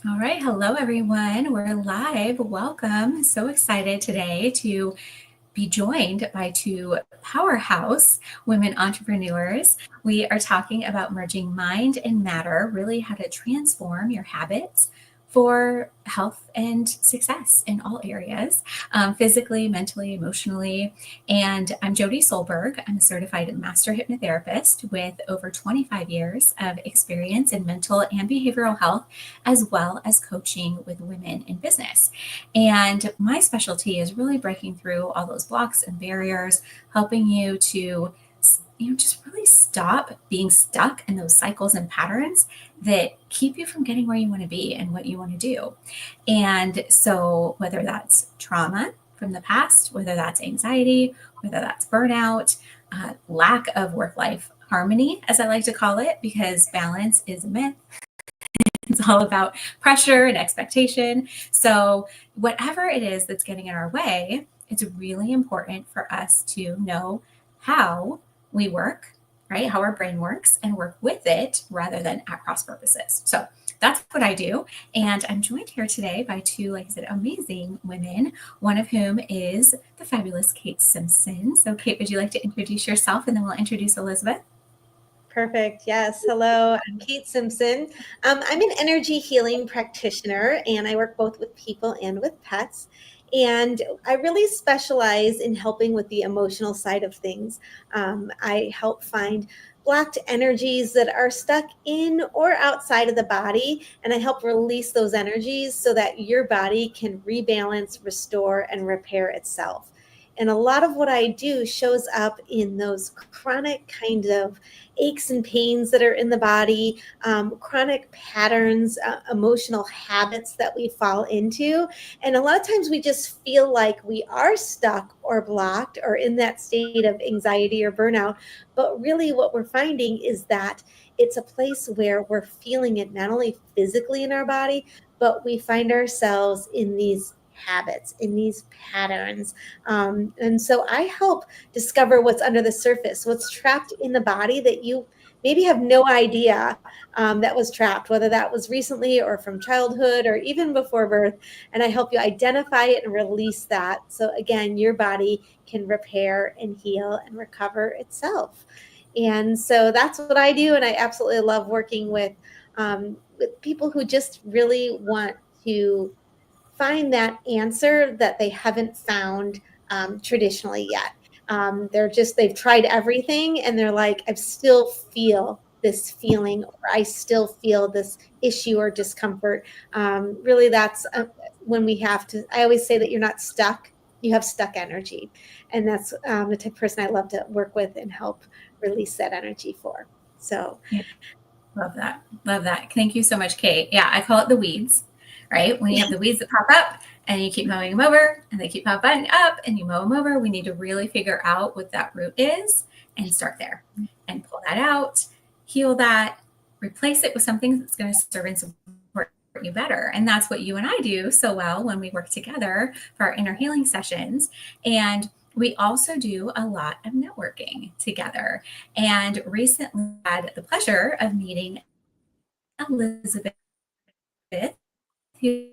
All right. Hello, everyone. We're live. Welcome. So excited today to be joined by two powerhouse women entrepreneurs. We are talking about merging mind and matter, really how to transform your habits for health and success in all areas, physically, mentally, emotionally. And I'm Jody Solberg. I'm a certified master hypnotherapist with over 25 years of experience in mental and behavioral health, as well as coaching with women in business. And my specialty is really breaking through all those blocks and barriers, helping you to just really stop being stuck in those cycles and patterns that keep you from getting where you want to be and what you want to do. And so, whether that's trauma from the past, whether that's anxiety, whether that's burnout, lack of work life harmony, as I like to call it, because balance is a myth. It's all about pressure and expectation. So, whatever it is that's getting in our way, it's really important for us to know how we work, right? How our brain works and work with it rather than at cross purposes. So, that's what I do. And I'm joined here today by two, like I said, amazing women, one of whom is the fabulous Kate Simpson. So, Kate, would you like to introduce yourself and then we'll introduce Elizabeth? Perfect. Yes. Hello, I'm Kate Simpson. I'm an energy healing practitioner, and I work both with people and with pets. And I really specialize in helping with the emotional side of things. I help find blocked energies that are stuck in or outside of the body, and I help release those energies so that your body can rebalance, restore, and repair itself. And a lot of what I do shows up in those chronic kind of aches and pains that are in the body, chronic patterns, emotional habits that we fall into. And a lot of times we just feel like we are stuck or blocked or in that state of anxiety or burnout. But really, what we're finding is that it's a place where we're feeling it not only physically in our body, but we find ourselves in these habits, in these patterns. And so I help discover what's under the surface, what's trapped in the body that you maybe have no idea that was trapped, whether that was recently or from childhood or even before birth. And I help you identify it and release that. So, again, your body can repair and heal and recover itself. And so that's what I do. And I absolutely love working with people who just really want to find that answer that they haven't found traditionally yet. They've tried everything and they're like, I still feel this feeling, or I still feel this issue or discomfort. Really, that's when we have to. I always say that you're not stuck, you have stuck energy. And that's the type of person I love to work with and help release that energy for. So, Yeah, love that. Love that. Thank you so much, Kate. Yeah, I call it the weeds, right? When you have the weeds that pop up and you keep mowing them over and they keep popping up and you mow them over, we need to really figure out what that root is and start there and pull that out, heal that, replace it with something that's going to serve and support you better. And that's what you and I do so well when we work together for our inner healing sessions. And we also do a lot of networking together. And recently had the pleasure of meeting Elizabeth, who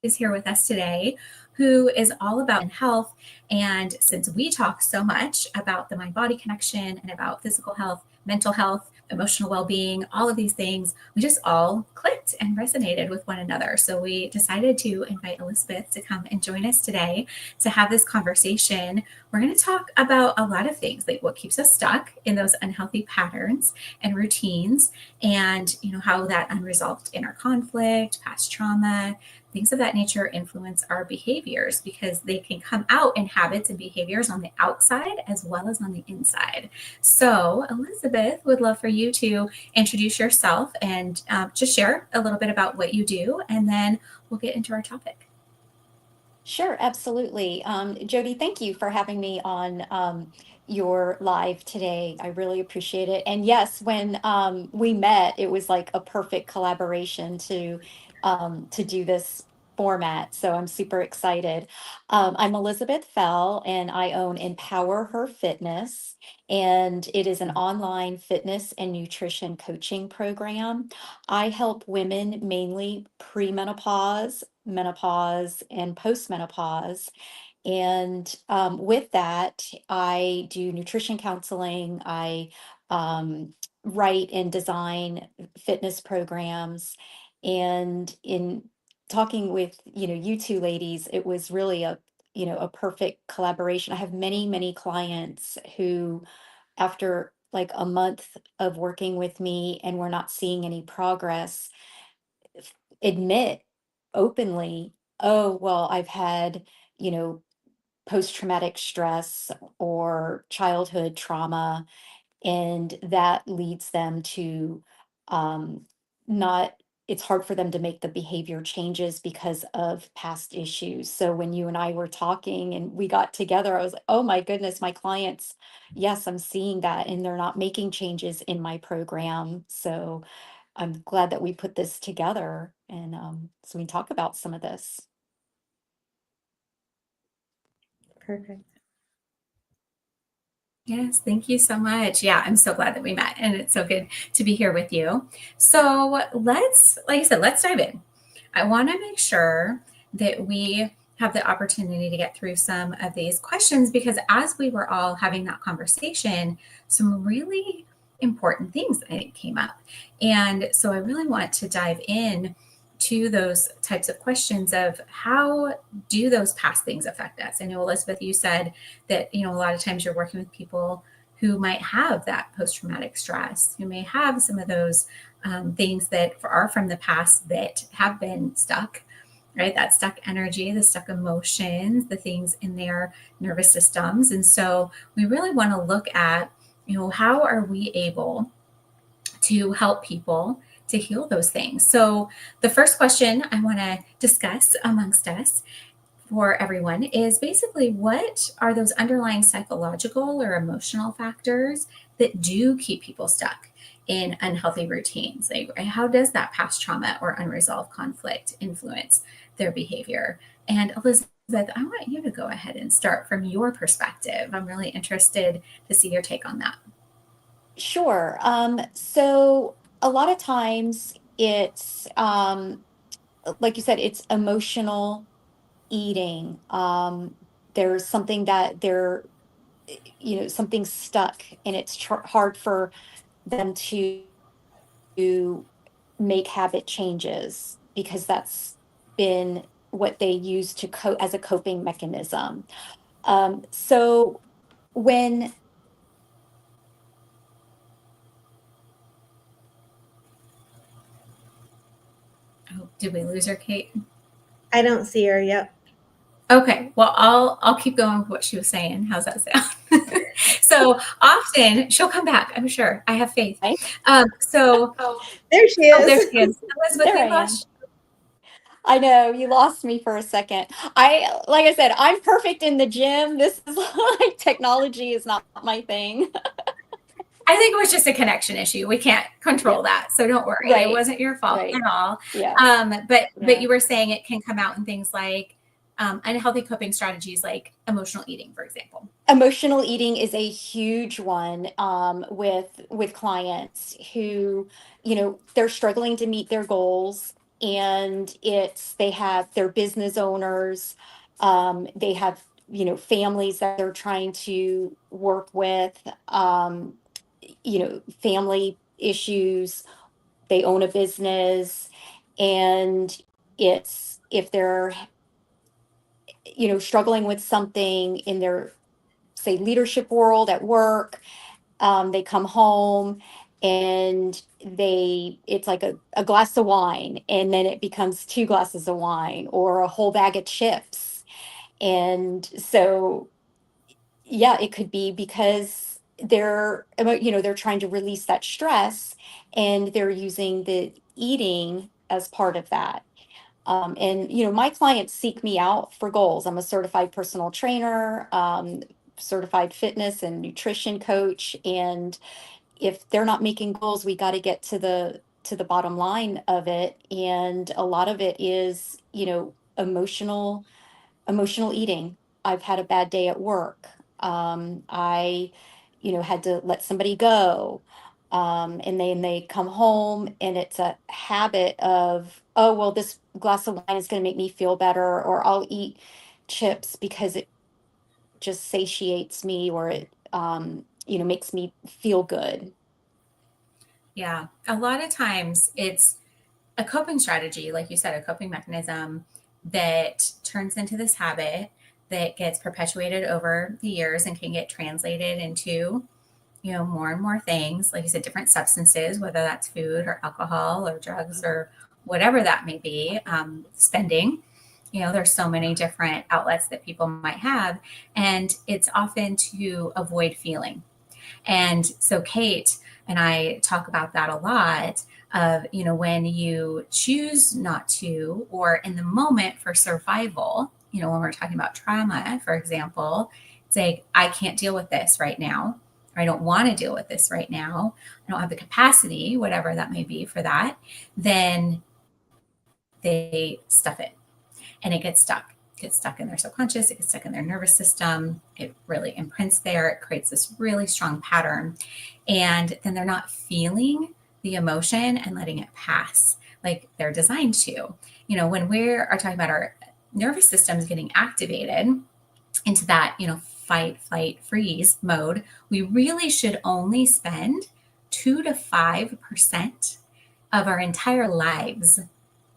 is here with us today, who is all about health. And since we talk so much about the mind body connection and about physical health, mental health, emotional well being, all of these things, we just all clicked and resonated with one another. So we decided to invite Elizabeth to come and join us today to have this conversation. We're going to talk about a lot of things, like what keeps us stuck in those unhealthy patterns and routines, and how that unresolved inner conflict, past trauma, things of that nature influence our behaviors, because they can come out in habits and behaviors on the outside as well as on the inside. So, Elizabeth, would love for you to introduce yourself and just share a little bit about what you do, and then we'll get into our topic. Sure, absolutely. Jody, thank you for having me on your live today. I really appreciate it. And yes, when we met, it was like a perfect collaboration to do this format. So I'm super excited. I'm Elizabeth Fell, and I own Empower Her Fitness, and it is an online fitness and nutrition coaching program. I help women mainly premenopause, menopause, and postmenopause. And with that, I do nutrition counseling. I write and design fitness programs. And in talking with, you two ladies, it was really a perfect collaboration. I have many, many clients who, after like a month of working with me and we're not seeing any progress, admit openly, oh, well, I've had, you know, post-traumatic stress or childhood trauma, and that leads them to not it's hard for them to make the behavior changes because of past issues. So when you and I were talking and we got together, I was like, oh my goodness, my clients, yes, I'm seeing that, and they're not making changes in my program. So I'm glad that we put this together, and so we can talk about some of this. Perfect. Yes, thank you so much. Yeah, I'm so glad that we met, and it's so good to be here with you. So like I said, let's dive in. I want to make sure that we have the opportunity to get through some of these questions because as we were all having that conversation, some really important things I think came up. And so I really want to dive in to those types of questions of how do those past things affect us? I know, Elizabeth, you said that, a lot of times you're working with people who might have that post-traumatic stress, who may have some of those things that are from the past that have been stuck, right? That stuck energy, the stuck emotions, the things in their nervous systems. And so we really want to look at, how are we able to help people to heal those things? So the first question I want to discuss amongst us for everyone is basically what are those underlying psychological or emotional factors that do keep people stuck in unhealthy routines? Like, how does that past trauma or unresolved conflict influence their behavior? And Elizabeth, I want you to go ahead and start from your perspective. I'm really interested to see your take on that. Sure. So a lot of times it's like you said, it's emotional eating. There's something that they're, something stuck, and it's hard for them to make habit changes because that's been what they use to cope as a coping mechanism. So when Oh, did we lose her, Kate? I don't see her. Yep. Okay, well, I'll keep going with what she was saying. How's that sound? So often she'll come back. I'm sure. I have faith. I, So, There she oh, there is. she is. Elizabeth, there we I am. lost. I know you lost me for a second. Like I said, I'm perfect in the gym. This is like technology is not my thing. I think it was just a connection issue. We can't Yeah, control that, so don't worry. It right, wasn't your fault right. at all. Yeah, But yeah. you were saying it can come out in things like unhealthy coping strategies, like emotional eating, for example. Emotional eating is a huge one with clients who, they're struggling to meet their goals, and they're business owners, they have, families that they're trying to work with, family issues, they own a business, and it's if they're, struggling with something in their, say, leadership world at work, they come home and it's like a glass of wine, and then it becomes two glasses of wine or a whole bag of chips. And so, yeah, it could be because they're trying to release that stress, and they're using the eating as part of that. And my clients seek me out for goals. I'm a certified personal trainer, certified fitness and nutrition coach, and if they're not making goals, we got to get to the bottom line of it. And a lot of it is, emotional eating. I've had a bad day at work. I, had to let somebody go. And then they come home and it's a habit of, oh, well, this glass of wine is going to make me feel better, or I'll eat chips because it just satiates me, or it, makes me feel good. Yeah. A lot of times it's a coping strategy, like you said, a coping mechanism that turns into this habit that gets perpetuated over the years and can get translated into, more and more things, like you said, different substances, whether that's food or alcohol or drugs or whatever that may be, spending. There's so many different outlets that people might have, and it's often to avoid feeling. And so Kate and I talk about that a lot of, when you choose not to, or in the moment for survival, when we're talking about trauma, for example, it's like, I can't deal with this right now. Or I don't want to deal with this right now. I don't have the capacity, whatever that may be for that. Then they stuff it and it gets stuck in their subconscious. It gets stuck in their nervous system. It really imprints there. It creates this really strong pattern. And then they're not feeling the emotion and letting it pass like they're designed to. When we are talking about our nervous systems getting activated into that, fight, flight, freeze mode, we really should only spend 2 to 5% of our entire lives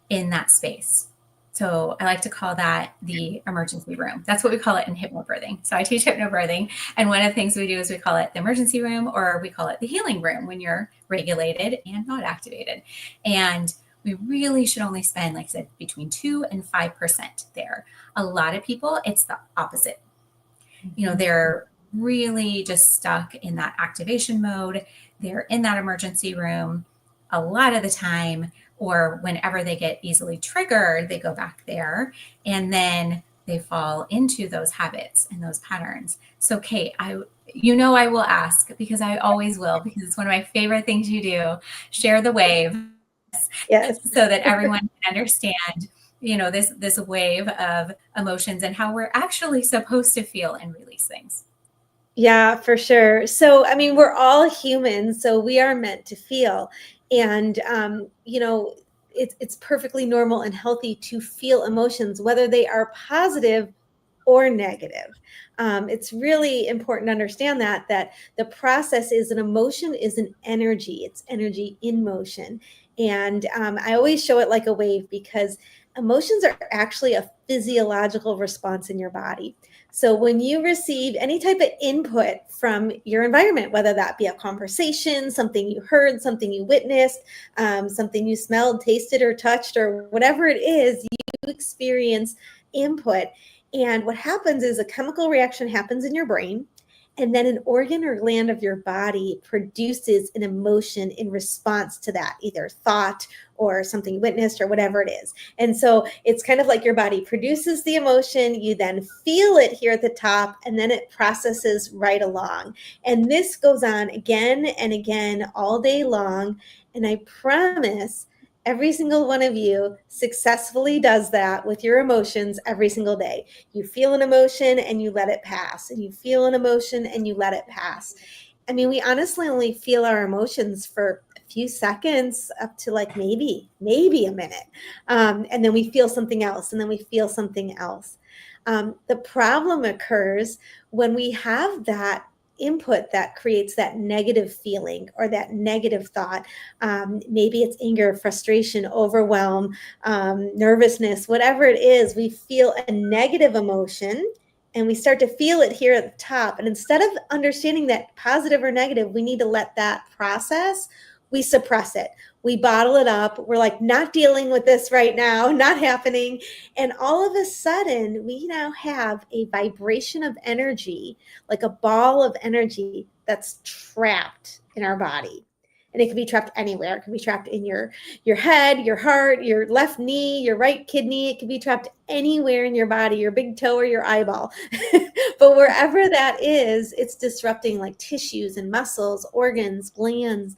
in that space. So I like to call that the emergency room. That's what we call it in hypnobirthing. So I teach hypnobirthing, and one of the things we do is we call it the emergency room, or we call it the healing room when you're regulated and not activated. And we really should only spend, like I said, between 2 and 5% there. A lot of people, it's the opposite. They're really just stuck in that activation mode. They're in that emergency room a lot of the time, or whenever they get easily triggered, they go back there, and then they fall into those habits and those patterns. So Kate, I will ask, because I always will, because it's one of my favorite things you do, share the wave. Yes. So that everyone can understand, this wave of emotions and how we're actually supposed to feel and release things. Yeah, for sure. So, I mean, we're all humans, so we are meant to feel. And, it's perfectly normal and healthy to feel emotions, whether they are positive or negative. It's really important to understand that the process is an emotion is an energy. It's energy in motion. And I always show it like a wave, because emotions are actually a physiological response in your body. So when you receive any type of input from your environment, whether that be a conversation, something you heard, something you witnessed, something you smelled, tasted, or touched, or whatever it is, you experience input. And what happens is a chemical reaction happens in your brain, and then an organ or gland of your body produces an emotion in response to that, either thought or something witnessed or whatever it is. And so it's kind of like your body produces the emotion, you then feel it here at the top, and then it processes right along. And this goes on again and again all day long. And I promise every single one of you successfully does that with your emotions every single day. You feel an emotion and you let it pass, and you feel an emotion and you let it pass. I mean, we honestly only feel our emotions for a few seconds, up to like maybe a minute. And then we feel something else, and then we feel something else. The problem occurs when we have that input that creates that negative feeling or that negative thought. Maybe it's anger, frustration, overwhelm, nervousness, whatever it is. We feel a negative emotion, and we start to feel it here at the top. And instead of understanding that positive or negative, we need to let that process. We suppress it. We bottle it up. We're like, not dealing with this right now, not happening. And all of a sudden, we now have a vibration of energy, like a ball of energy that's trapped in our body. And it can be trapped anywhere. It can be trapped in your head, your heart, your left knee, your right kidney. It can be trapped anywhere in your body, your big toe or your eyeball. But wherever that is, it's disrupting like tissues and muscles, organs, glands,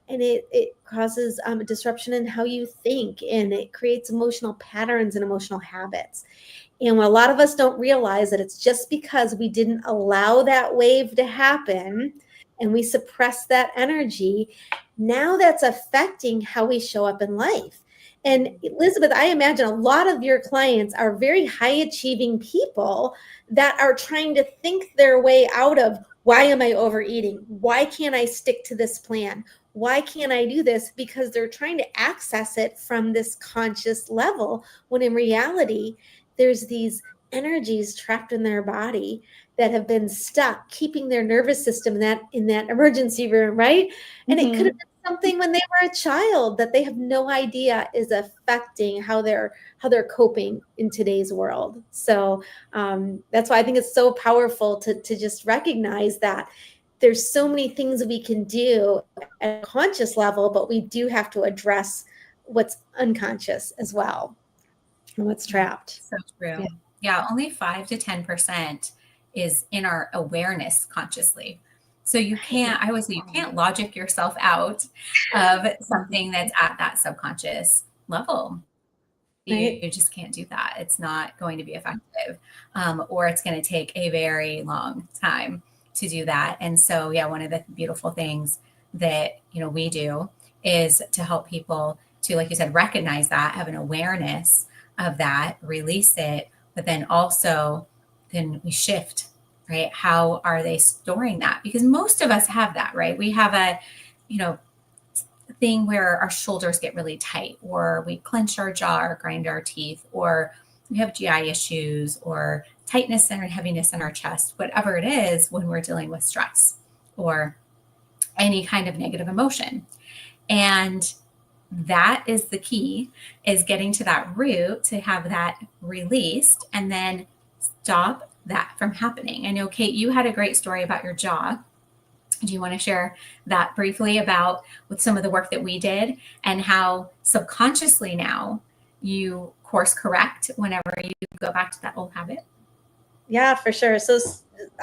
and it causes a disruption in how you think, and it creates emotional patterns and emotional habits. And a lot of us don't realize that it's just because we didn't allow that wave to happen and we suppress that energy. Now that's affecting how we show up in life. And Elizabeth, I imagine a lot of your clients are very high achieving people that are trying to think their way out of, why am I overeating? Why can't I stick to this plan? Why can't I do this? Because they're trying to access it from this conscious level, when in reality, there's these energies trapped in their body that have been stuck, keeping their nervous system in that emergency room, right? And it could have been something when they were a child that they have no idea is affecting how they're coping in today's world. So that's why I think it's so powerful to just recognize that there's so many things we can do at a conscious level, but we do have to address what's unconscious as well and what's trapped. So true. Yeah, only 5 to 10% is in our awareness consciously. So you can't, I always say, you can't logic yourself out of something that's at that subconscious level. You just can't do that. It's not going to be effective, or it's going to take a very long time to do that. And so, yeah, one of the beautiful things that, we do is to help people to, like you said, recognize that, have an awareness of that, release it, but then also then we shift, right? How are they storing that? Because most of us have that, right? We have a, thing where our shoulders get really tight, or we clench our jaw or grind our teeth, or we have GI issues, or tightness and heaviness in our chest, whatever it is, when we're dealing with stress or any kind of negative emotion. And that is the key, is getting to that root to have that released and then stop that from happening. I know, Kate, you had a great story about your jaw. Do you want to share that briefly about with some of the work that we did and how subconsciously now you course correct whenever you go back to that old habit? Yeah, for sure. So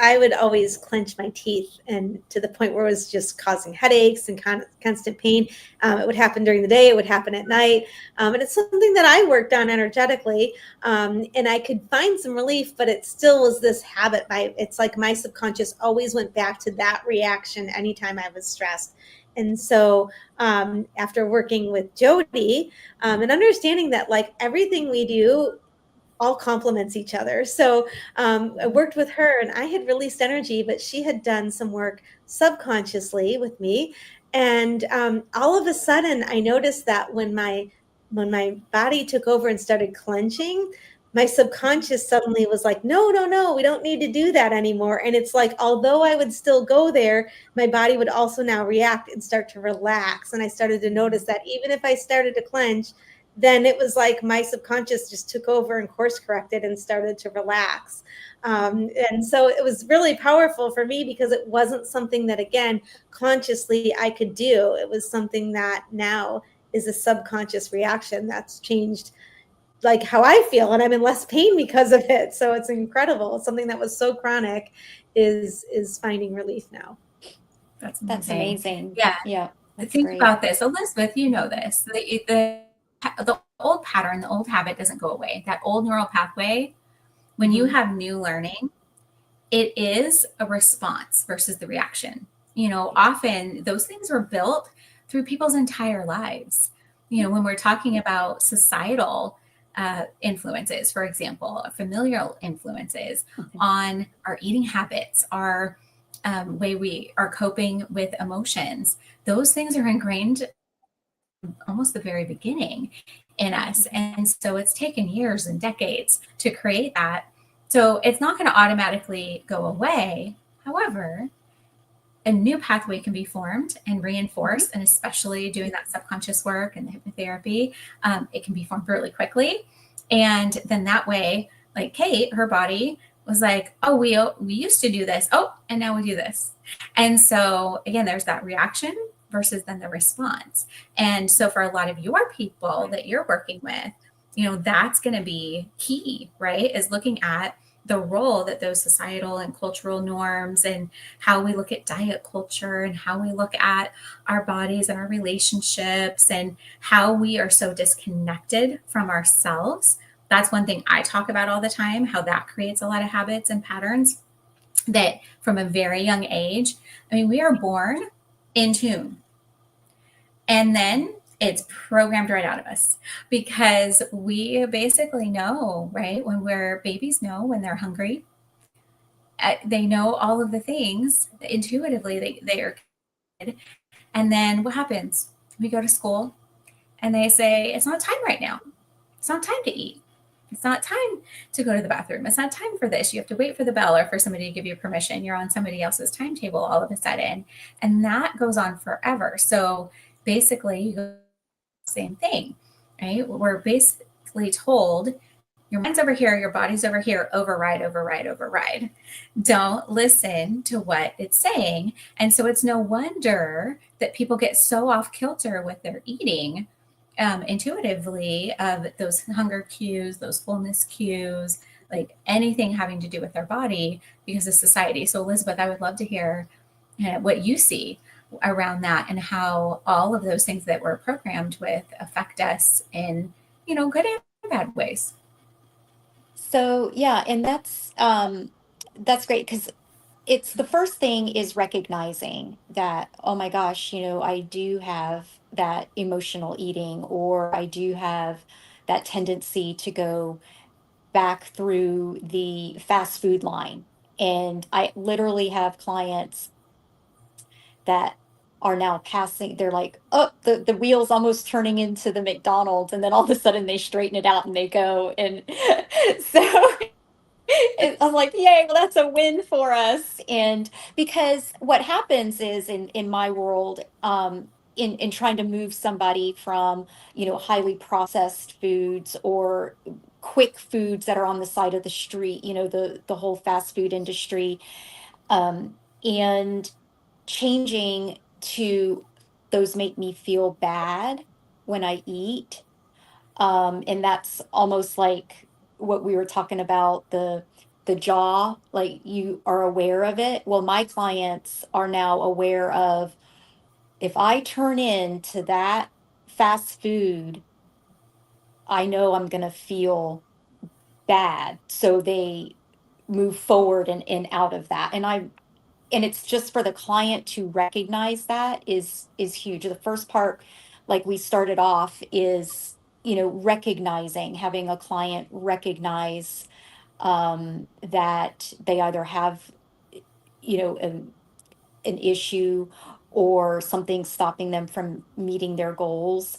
I would always clench my teeth, and to the point where it was just causing headaches and constant pain. It would happen during the day. It would happen at night. And it's something that I worked on energetically. And I could find some relief, but it still was this habit. It's like my subconscious always went back to that reaction anytime I was stressed. And so after working with Jody and understanding that, like, everything we do all complements each other. So I worked with her, and I had released energy, but she had done some work subconsciously with me. And all of a sudden I noticed that when my body took over and started clenching, my subconscious suddenly was like, no, we don't need to do that anymore. And it's like, although I would still go there, my body would also now react and start to relax. And I started to notice that even if I started to clench, then it was like my subconscious just took over and course corrected and started to relax. And so it was really powerful for me, because it wasn't something that, again, consciously I could do. It was something that now is a subconscious reaction that's changed, like, how I feel, and I'm in less pain because of it. So it's incredible. Something that was so chronic is finding relief now. That's amazing. Yeah. Think great about this. Elizabeth, you know this. The old pattern, the old habit doesn't go away. That old neural pathway, when you have new learning, it is a response versus the reaction. Often those things were built through people's entire lives. When we're talking about societal influences, for example, familial influences on our eating habits, our way we are coping with emotions, those things are ingrained almost the very beginning in us. And so it's taken years and decades to create that. So it's not going to automatically go away. However, a new pathway can be formed and reinforced, and especially doing that subconscious work and the hypnotherapy, it can be formed really quickly. And then that way, like Kate, her body was like, oh, we used to do this. Oh, and now we do this. And so again, there's that reaction versus then the response. And so for a lot of your people that you're working with, that's going to be key, right? Is looking at the role that those societal and cultural norms and how we look at diet culture and how we look at our bodies and our relationships and how we are so disconnected from ourselves. That's one thing I talk about all the time, how that creates a lot of habits and patterns that from a very young age, I mean, we are born in tune and then it's programmed right out of us because we basically know, right? When we're babies, know when they're hungry, they know all of the things intuitively. They are good. And then what happens? We go to school and they say, it's not time right now. It's not time to eat. It's not time to go to the bathroom. It's not time for this. You have to wait for the bell or for somebody to give you permission. You're on somebody else's timetable all of a sudden. And that goes on forever. So basically, you go same thing, right? We're basically told your mind's over here, your body's over here, override, override, override. Don't listen to what it's saying. And so it's no wonder that people get so off kilter with their eating intuitively of those hunger cues, those fullness cues, like anything having to do with their body because of society. So, Elizabeth, I would love to hear what you see around that and how all of those things that we're programmed with affect us in, good and bad ways. So yeah, and that's great because it's the first thing is recognizing that, oh my gosh, I do have that emotional eating, or I do have that tendency to go back through the fast food line. And I literally have clients that are now passing, they're like, oh, the wheel's almost turning into the McDonald's. And then all of a sudden they straighten it out and they go. And so I'm like, yay, well, that's a win for us. And because what happens is in my world, in trying to move somebody from, highly processed foods or quick foods that are on the side of the street, the whole fast food industry, and changing to those make me feel bad when I eat. And that's almost like what we were talking about, the jaw, like you are aware of it. Well, my clients are now aware of, if I turn into that fast food, I know I'm going to feel bad. So they move forward and out of that. And it's just for the client to recognize that is huge. The first part, like we started off, is recognizing, having a client recognize that they either have an issue or something stopping them from meeting their goals.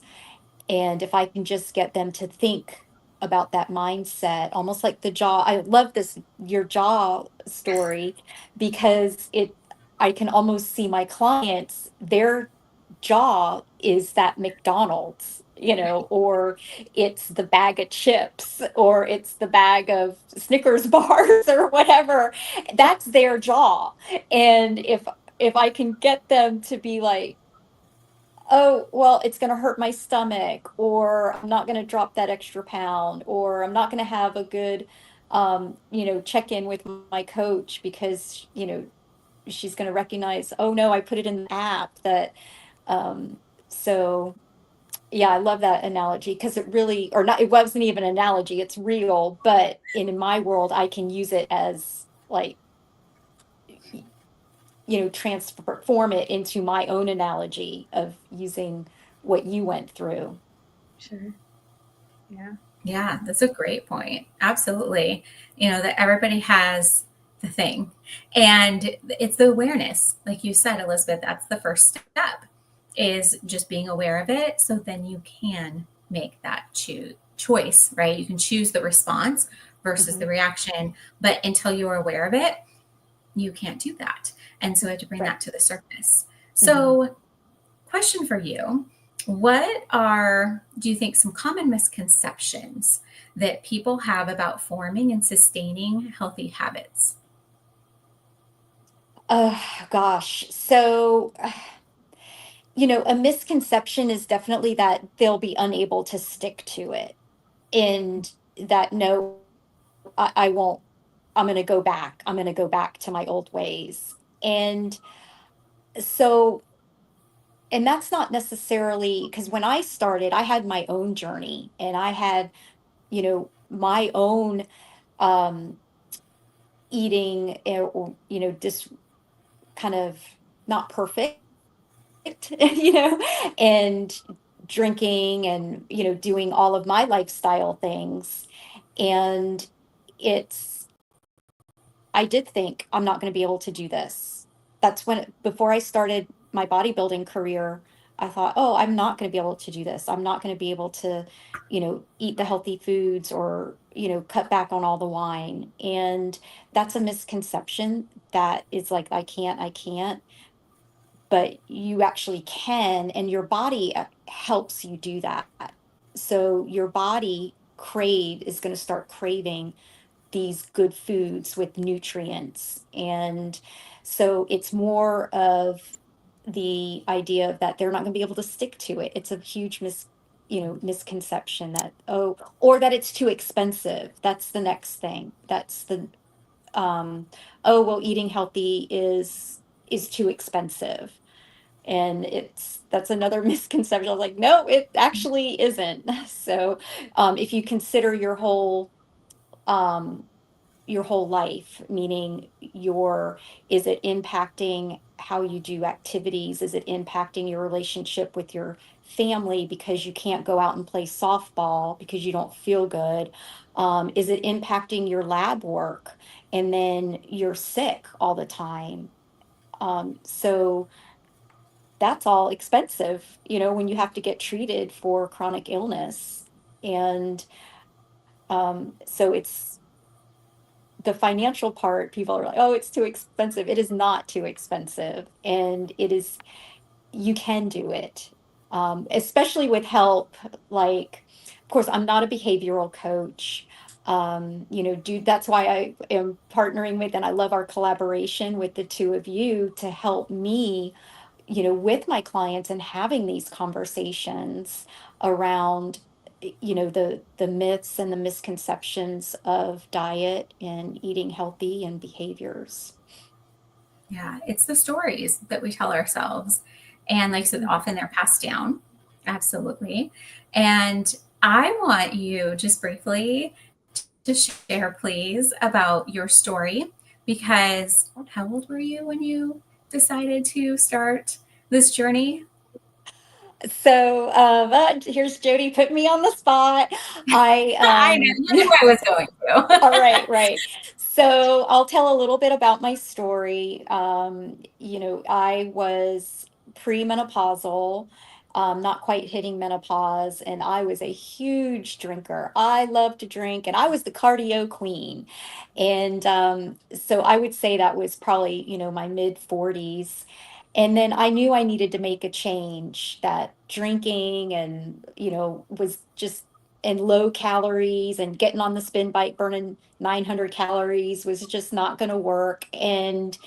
And if I can just get them to think about that mindset, almost like the jaw. I love this, your jaw story, because I can almost see my clients, their jaw is that McDonald's, or it's the bag of chips, or it's the bag of Snickers bars or whatever. That's their jaw. And if I can get them to be like, oh, well, it's going to hurt my stomach, or I'm not going to drop that extra pound, or I'm not going to have a good, check in with my coach because, she's going to recognize, oh no, I put it in the app that, um, so yeah, I love that analogy because it really, or not, it wasn't even an analogy, it's real, but in my world, I can use it as like, transform it into my own analogy of using what you went through. Sure. Yeah. Yeah, that's a great point. Absolutely. That everybody has the thing. And it's the awareness. Like you said, Elizabeth, that's the first step is just being aware of it. So then you can make that choice, right? You can choose the response versus the reaction. But until you're aware of it, you can't do that. And so I have to bring Right. that to the surface. So, question for you. What do you think, some common misconceptions that people have about forming and sustaining healthy habits? Oh gosh. So, a misconception is definitely that they'll be unable to stick to it, and that no, I won't. I'm going to go back. I'm going to go back to my old ways. And so, and that's not necessarily because when I started, I had my own journey and I had, my own um, eating, or, just kind of not perfect, and drinking and, doing all of my lifestyle things. And it's, I did think I'm not going to be able to do this. That's when, before I started my bodybuilding career, I thought, oh, I'm not going to be able to do this. I'm not going to be able to, eat the healthy foods or, cut back on all the wine. And that's a misconception that is like, I can't, but you actually can, and your body helps you do that. So your body is going to start craving these good foods with nutrients. And so it's more of the idea of that they're not going to be able to stick to it. It's a huge misconception that, oh, or that it's too expensive. That's the next thing. That's the oh, well, eating healthy is too expensive. And that's another misconception. I was like, no, it actually isn't. So if you consider um your whole life, meaning is it impacting how you do activities? Is it impacting your relationship with your family because you can't go out and play softball because you don't feel good? Is it impacting your lab work and then you're sick all the time? So that's all expensive, when you have to get treated for chronic illness. And so it's the financial part. People are like, oh, it's too expensive. It is not too expensive. And you can do it, especially with help. Like, of course, I'm not a behavioral coach. That's why I am partnering with, and I love our collaboration with the two of you to help me, with my clients and having these conversations around, the myths and the misconceptions of diet and eating healthy and behaviors. Yeah, it's the stories that we tell ourselves. And like I said, often they're passed down. Absolutely. And I want you just briefly to share, please, about your story, because how old were you when you decided to start this journey? So here's Jody, put me on the spot. I I know, you knew I was going All to. right, right. So I'll tell a little bit about my story. I was premenopausal, not quite hitting menopause, and I was a huge drinker. I loved to drink, and I was the cardio queen. And so I would say that was probably, my mid 40s. And then I knew I needed to make a change, that drinking and, was just and low calories and getting on the spin bike burning 900 calories was just not going to work, and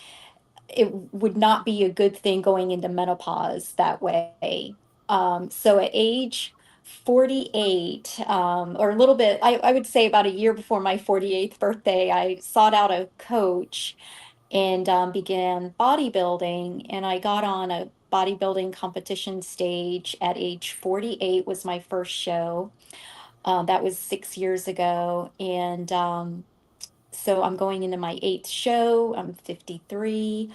it would not be a good thing going into menopause that way. So at age 48, or a little bit, I would say about a year before my 48th birthday, I sought out a coach and began bodybuilding, and I got on a bodybuilding competition stage at age 48 was my first show. That was 6 years ago. And so I'm going into my eighth show. I'm 53.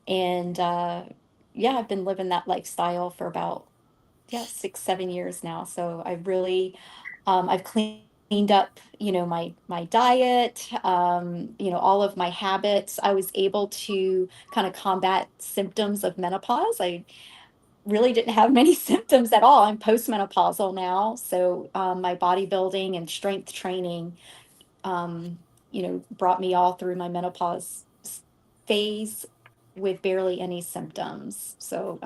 And yeah, I've been living that lifestyle for about, yeah, 6, 7 years now. So I really, I've cleaned up, my diet, all of my habits. I was able to kind of combat symptoms of menopause. I really didn't have many symptoms at all. I'm postmenopausal now, so my bodybuilding and strength training, brought me all through my menopause phase with barely any symptoms. So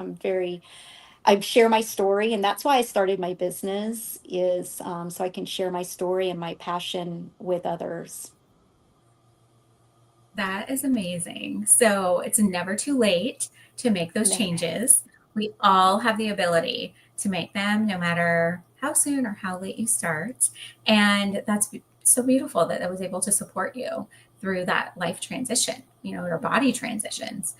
I share my story, and that's why I started my business is so I can share my story and my passion with others. That is amazing. So it's never too late to make those Never. changes. We all have the ability to make them no matter how soon or how late you start. And that's so beautiful that it was able to support you through that life transition, your body transitions.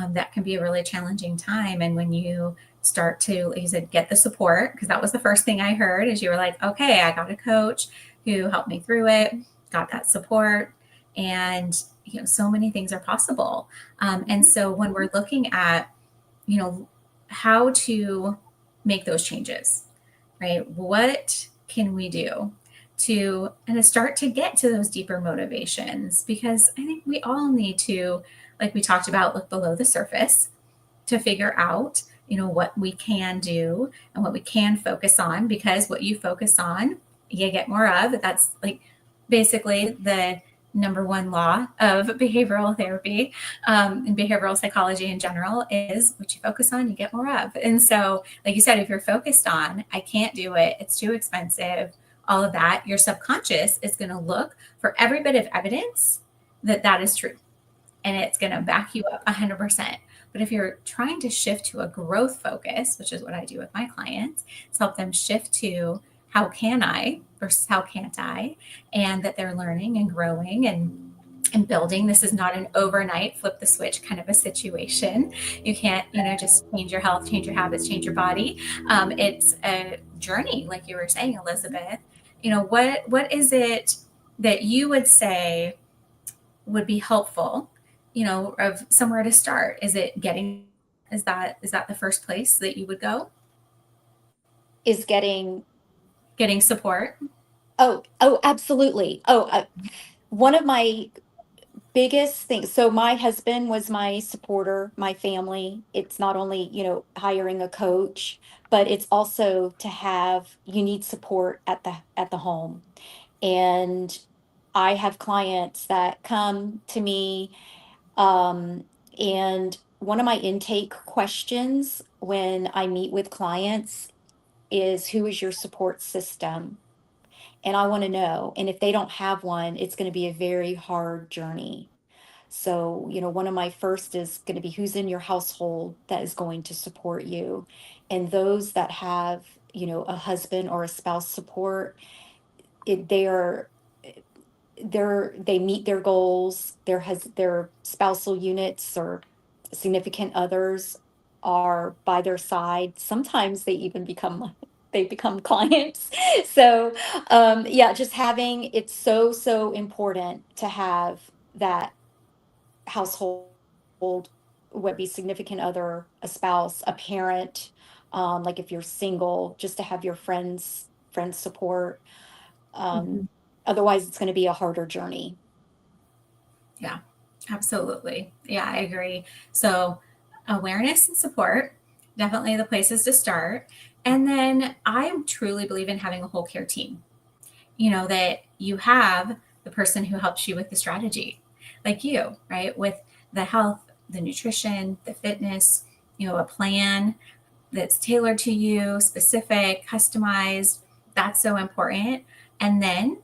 That can be a really challenging time. And when you start to, like you said, get the support, because that was the first thing I heard is you were like, okay, I got a coach who helped me through it, got that support. And, so many things are possible. And so when we're looking at, how to make those changes, right? What can we do to and to start to get to those deeper motivations? Because I think we all need to, like we talked about, look below the surface to figure out, what we can do and what we can focus on, because what you focus on, you get more of. That's like basically the number one law of behavioral therapy, and behavioral psychology in general, is what you focus on, you get more of. And so, like you said, if you're focused on, I can't do it, it's too expensive, all of that, your subconscious is going to look for every bit of evidence that that is true. And it's going to back you up 100%. But if you're trying to shift to a growth focus, which is what I do with my clients, is help them shift to how can I versus how can't I, and that they're learning and growing and building. This is not an overnight flip the switch kind of a situation. You can't, just change your health, change your habits, change your body. It's a journey, like you were saying, Elizabeth. What is it that you would say would be helpful, of somewhere to start? Is it is that the first place that you would go? Is getting Getting support? oh, absolutely. One of my biggest things. So my husband was my supporter, my family. It's not only, hiring a coach, but it's also to have you need support at the home. And I have clients that come to me, and one of my intake questions when I meet with clients is, who is your support system? And I want to know. And if they don't have one, it's going to be a very hard journey. So, one of my first is going to be, who's in your household that is going to support you. And those that have, a husband or a spouse support, it, they are they meet their goals. Their spousal units or significant others are by their side. Sometimes they become clients. So yeah, just having, it's so important to have that household, whether it be significant other, a spouse, a parent, like if you're single, just to have your friends support. Mhm. Otherwise it's going to be a harder journey. Yeah, absolutely. Yeah, I agree. So, awareness and support, definitely the places to start. And then I truly believe in having a whole care team, that you have the person who helps you with the strategy, like you, right? With the health, the nutrition, the fitness, a plan that's tailored to you, specific, customized. That's so important. And then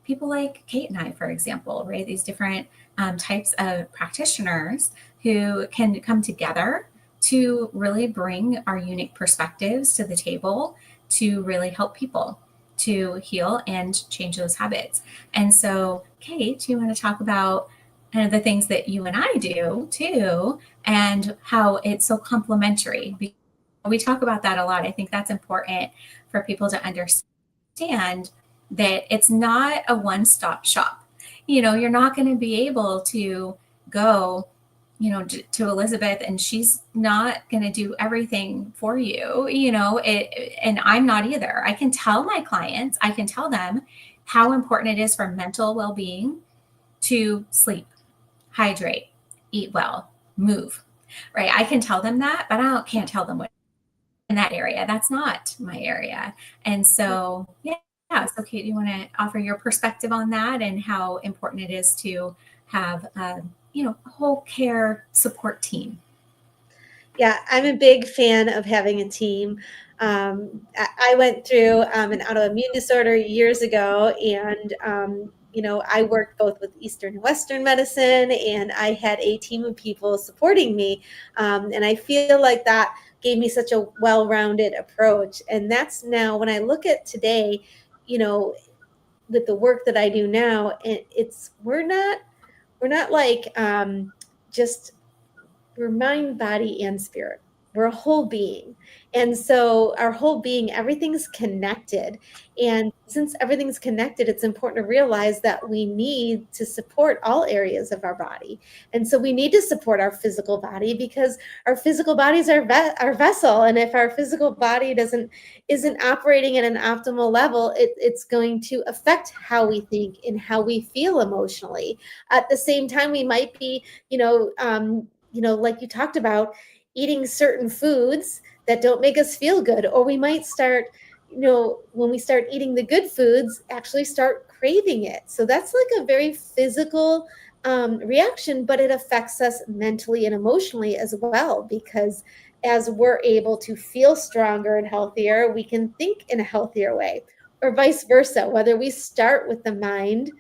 people like Kate and I, for example, right? These different types of practitioners who can come together to really bring our unique perspectives to the table to really help people to heal and change those habits. And so, Kate, you want to talk about kind of the things that you and I do too, and how it's so complementary. We talk about that a lot. I think that's important for people to understand that it's not a one-stop shop. You're not going to be able to go, to Elizabeth and she's not going to do everything for you, and I'm not either. I can tell my clients, I can tell them how important it is for mental well-being to sleep, hydrate, eat well, move, right? I can tell them that, but can't tell them what in that area. That's not my area. And so, yeah. So, Kate, do you want to offer your perspective on that and how important it is to have, a whole care support team? Yeah, I'm a big fan of having a team. I went through an autoimmune disorder years ago, and I worked both with Eastern and Western medicine, and I had a team of people supporting me, and I feel like that gave me such a well-rounded approach. And that's now when I look at today, you know, with the work that I do now, we're not like just we're mind, body, and spirit. We're a whole being. And so our whole being, everything's connected. And since everything's connected, it's important to realize that we need to support all areas of our body. And so we need to support our physical body because our physical body is our vessel. And if our physical body isn't operating at an optimal level, it's going to affect how we think and how we feel emotionally. At the same time, we might be, like you talked about, eating certain foods that don't make us feel good. Or we might start, when we start eating the good foods, actually start craving it. So that's like a very physical reaction, but it affects us mentally and emotionally as well, because as we're able to feel stronger and healthier, we can think in a healthier way, or vice versa, whether we start with the mind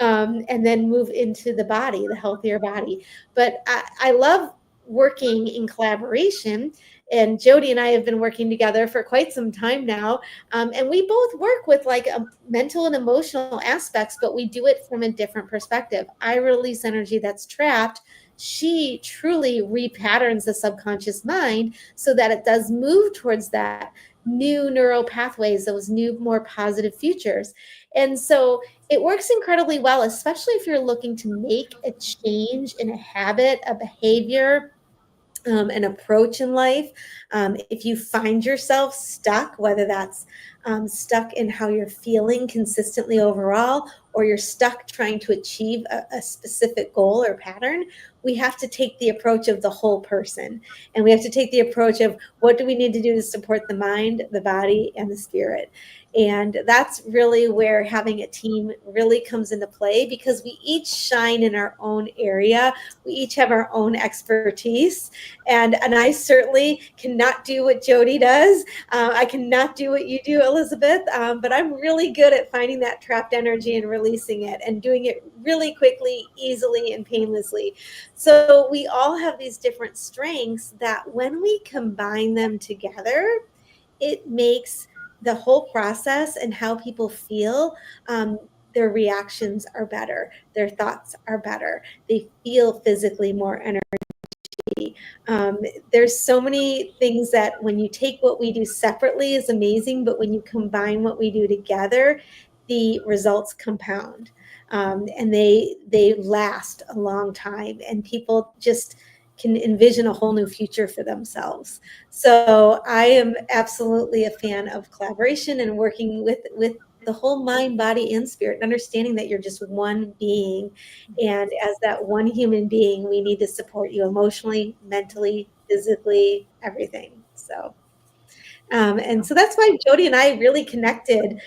and then move into the body, the healthier body. But I love working in collaboration. And Jody and I have been working together for quite some time now. And we both work with like mental and emotional aspects, but we do it from a different perspective. I release energy that's trapped. She truly repatterns the subconscious mind so that it does move towards that new neural pathways, those new, more positive futures. And so it works incredibly well, especially if you're looking to make a change in a habit, a behavior, an approach in life. If you find yourself stuck, whether that's stuck in how you're feeling consistently overall, or you're stuck trying to achieve a specific goal or pattern, we have to take the approach of the whole person. And we have to take the approach of what do we need to do to support the mind, the body, and the spirit. And that's really where having a team really comes into play, because we each shine in our own area. We each have our own expertise. And I certainly cannot do what Jody does. I cannot do what you do, Elizabeth. But I'm really good at finding that trapped energy and releasing it, and doing it really quickly, easily, and painlessly. So we all have these different strengths that when we combine them together, it makes the whole process and how people feel, their reactions are better, their thoughts are better, they feel physically more energy. There's so many things that when you take what we do separately is amazing, but when you combine what we do together, the results compound, and they last a long time, and people just can envision a whole new future for themselves. So I am absolutely a fan of collaboration and working with the whole mind, body, and spirit, and understanding that you're just one being. And as that one human being, we need to support you emotionally, mentally, physically, everything. So, and so that's why Jody and I really connected.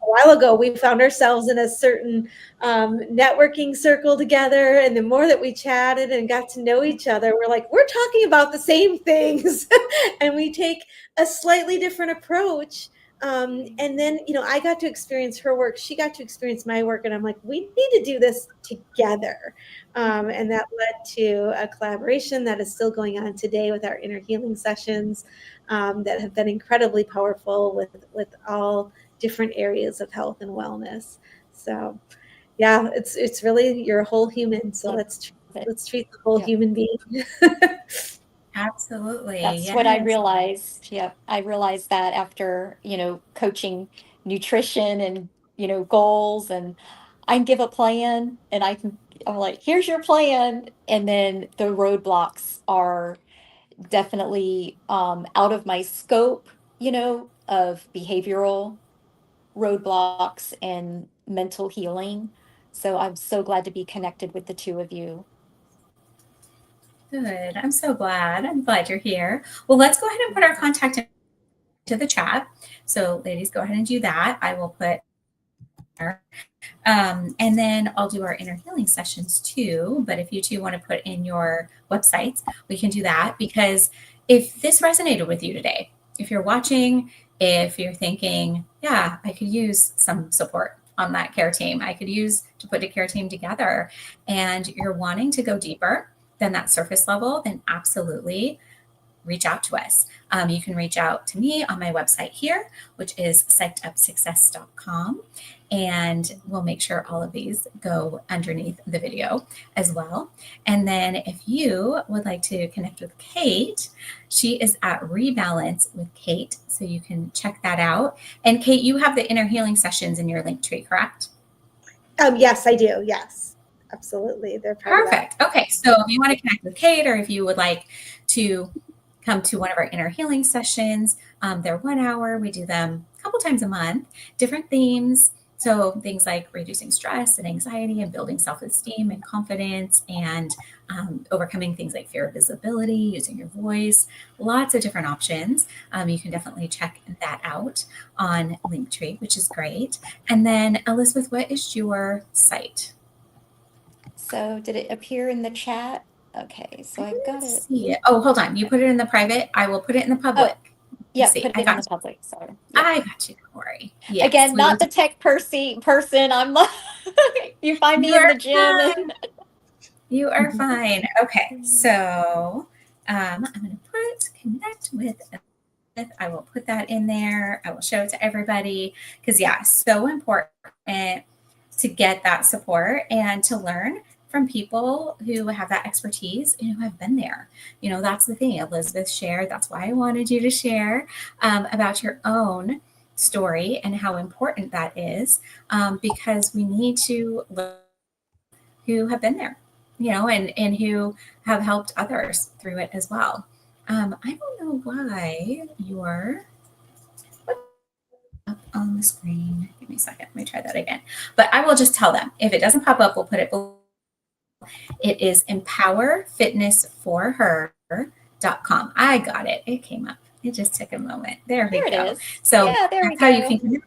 A while ago, we found ourselves in a certain networking circle together. And the more that we chatted and got to know each other, we're like, we're talking about the same things. And we take a slightly different approach. And then, I got to experience her work. She got to experience my work. And I'm like, we need to do this together. And that led to a collaboration that is still going on today with our inner healing sessions that have been incredibly powerful with all different areas of health and wellness. So yeah, it's really, you're a whole human. So let's treat the whole human being. Absolutely. That's yes. what I realized. Yeah, I realized that after, coaching nutrition and, goals, and I can give a plan and I'm like, here's your plan. And then the roadblocks are definitely out of my scope, of behavioral roadblocks and mental healing. So I'm so glad to be connected with the two of you. Good. I'm so glad. I'm glad you're here. Well, let's go ahead and put our contact into the chat. So ladies, go ahead and do that. I will put and then I'll do our inner healing sessions too. But if you two want to put in your websites, we can do that, because if this resonated with you today, if you're watching, if you're thinking, yeah, I could use some support on that care team, I could use to put a care team together, and you're wanting to go deeper than that surface level, then absolutely reach out to us. You can reach out to me on my website here, which is psychedupsuccess.com. And we'll make sure all of these go underneath the video as well. And then if you would like to connect with Kate, she is at Rebalance with Kate. So you can check that out. And Kate, you have the inner healing sessions in your Linktree, correct? Yes, I do. Yes, absolutely. They're part perfect. Okay. So if you want to connect with Kate, or if you would like to come to one of our inner healing sessions, they're 1 hour. We do them a couple times a month, different themes. So things like reducing stress and anxiety and building self-esteem and confidence and overcoming things like fear of visibility, using your voice, lots of different options. You can definitely check that out on Linktree, which is great. And then Elizabeth, what is your site? So did it appear in the chat? Okay, so I've got it. See it. Oh, hold on. You put it in the private. I will put it in the public. Yeah, see. put it in the public. Sorry. Yep. I got you. Don't worry. Yes, Again, not the tech person. I'm like, you find me in the gym. You are fine. Okay, so I'm going to connect with. I will put that in there. I will show it to everybody because, yeah, so important to get that support and to learn from people who have that expertise and who have been there. You know, that's the thing Elizabeth shared. That's why I wanted you to share about your own story and how important that is, because we need to learn who have been there, you know, and who have helped others through it as well. I don't know why you're up on the screen. Give me a second. Let me try that again. But I will just tell them. If it doesn't pop up, we'll put it below. It is empowerfitnessforher.com. I got it. It came up. It just took a moment. There we go. Is. So yeah, there that's how you can connect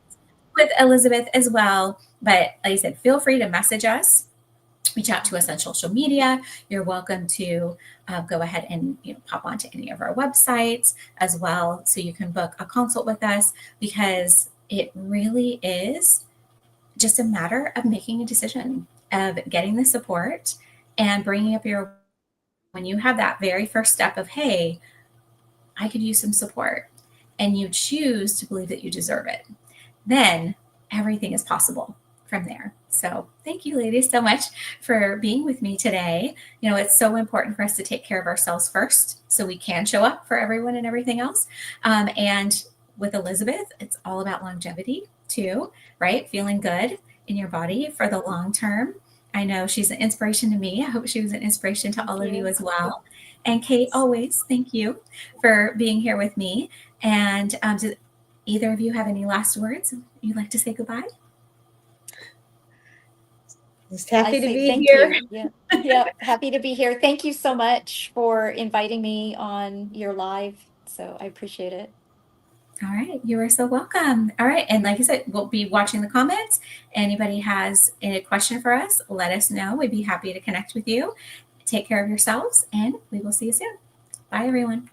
with Elizabeth as well. But like I said, feel free to message us. Reach out to us on social media. You're welcome to go ahead and pop onto any of our websites as well, so you can book a consult with us, because it really is just a matter of making a decision, of getting the support and bringing up when you have that very first step of, hey, I could use some support, and you choose to believe that you deserve it, then everything is possible from there. So thank you, ladies, so much for being with me today. You know, it's so important for us to take care of ourselves first so we can show up for everyone and everything else. And with Elizabeth, it's all about longevity too, right? Feeling good in your body for the long term. I know she's an inspiration to me. I hope she was an inspiration to all of you as well. And Kate, always thank you for being here with me. And do either of you have any last words you'd like to say goodbye? Just happy to be here. Yeah, happy to be here. Thank you so much for inviting me on your live. So I appreciate it. All right. You are so welcome. All right. And like I said, we'll be watching the comments. Anybody has any question for us, let us know. We'd be happy to connect with you. Take care of yourselves, and we will see you soon. Bye, everyone.